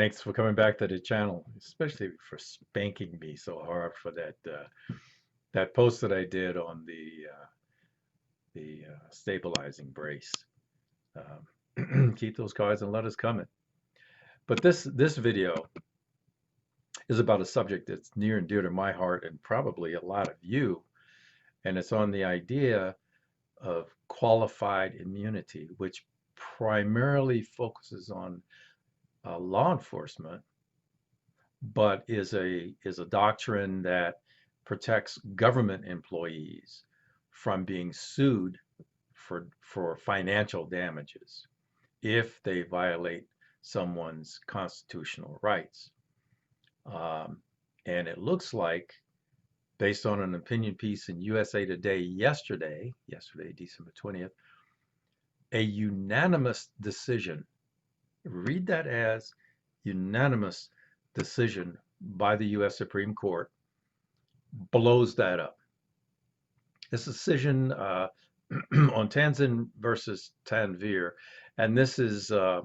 Thanks for coming back to the channel, especially for spanking me so hard for that post that I did on the stabilizing brace. Keep those cards and let us coming. But this video is about a subject that's near and dear to my heart and probably a lot of you, and it's on the idea of qualified immunity, which primarily focuses on law enforcement but is a doctrine that protects government employees from being sued for financial damages if they violate someone's constitutional rights. Um, and it looks like, based on an opinion piece in USA Today yesterday, December 20th, a unanimous decision, read that as unanimous decision by the US Supreme Court, blows that up. This decision on Tanzan versus Tanvir, and this is uh,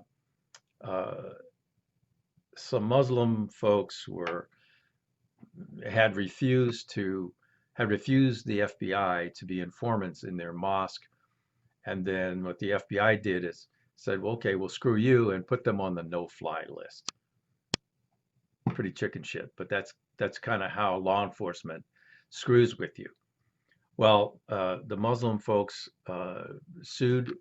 some Muslim folks had refused to had refused the FBI to be informants in their mosque, and then what the FBI did is said, well, okay, well, screw you, and put them on the no-fly list. Pretty chicken shit, but that's kind of how law enforcement screws with you. Well, the Muslim folks sued,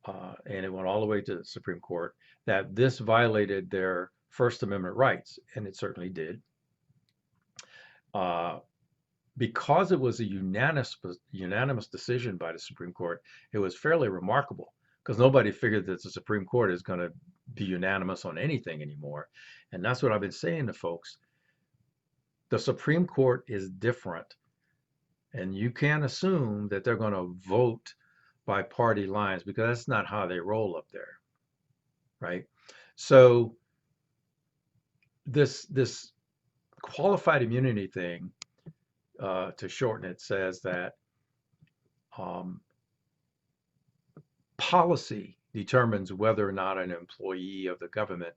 and it went all the way to the Supreme Court, that this violated their First Amendment rights, and it certainly did. Uh, because it was a unanimous decision by the Supreme Court, it was fairly remarkable because nobody figured that the Supreme Court is going to be unanimous on anything anymore. And that's what I've been saying to folks. The Supreme Court is different, and you can't assume that they're going to vote by party lines because that's not how they roll up there, right? So this qualified immunity thing, to shorten it, says that um, policy determines whether or not an employee of the government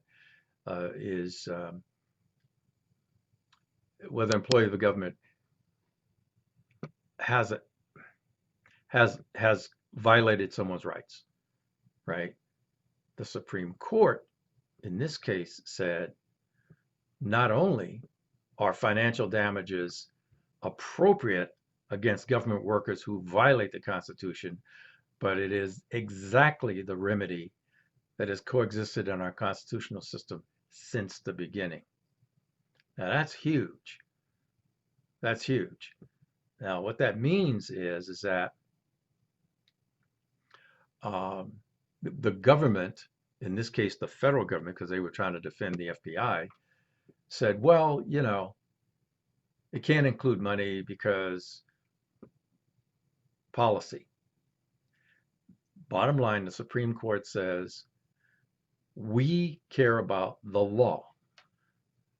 is whether an employee of the government has has violated someone's rights, right? The Supreme Court in this case said not only are financial damages appropriate against government workers who violate the Constitution, but it is exactly the remedy that has coexisted in our constitutional system since the beginning. Now that's huge. That's huge. Now what that means is that um, the government, in this case the federal government, because they were trying to defend the FBI, said, well, it can't include money because policy. Bottom line, the Supreme Court says we care about the law,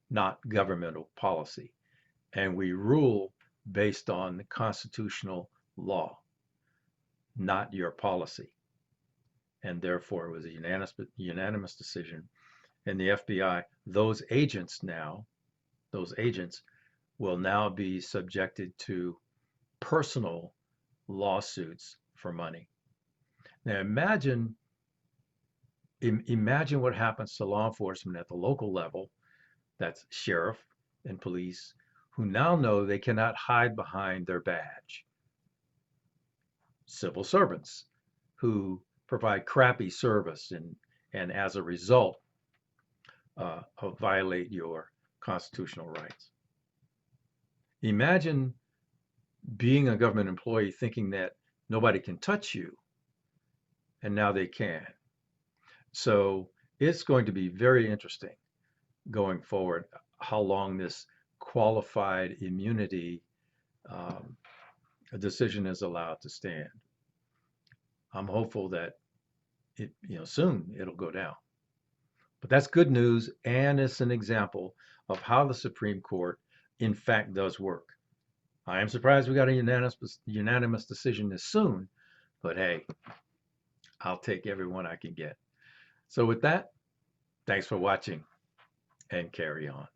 not governmental policy, and we rule based on the constitutional law, not your policy. And therefore, it was a unanimous decision. And the FBI, those agents will now be subjected to personal lawsuits for money. Now imagine what happens to law enforcement at the local level, that's sheriff and police, who now know they cannot hide behind their badge. Civil servants who provide crappy service and as a result violate your constitutional rights. Imagine being a government employee thinking that nobody can touch you, and now they can. So it's going to be very interesting going forward how long this qualified immunity decision is allowed to stand. I'm hopeful that soon it'll go down. But that's good news, and it's an example of how the Supreme Court, in fact, does work. I am surprised we got a unanimous decision this soon, but hey, I'll take every one I can get. So with that, thanks for watching. and carry on.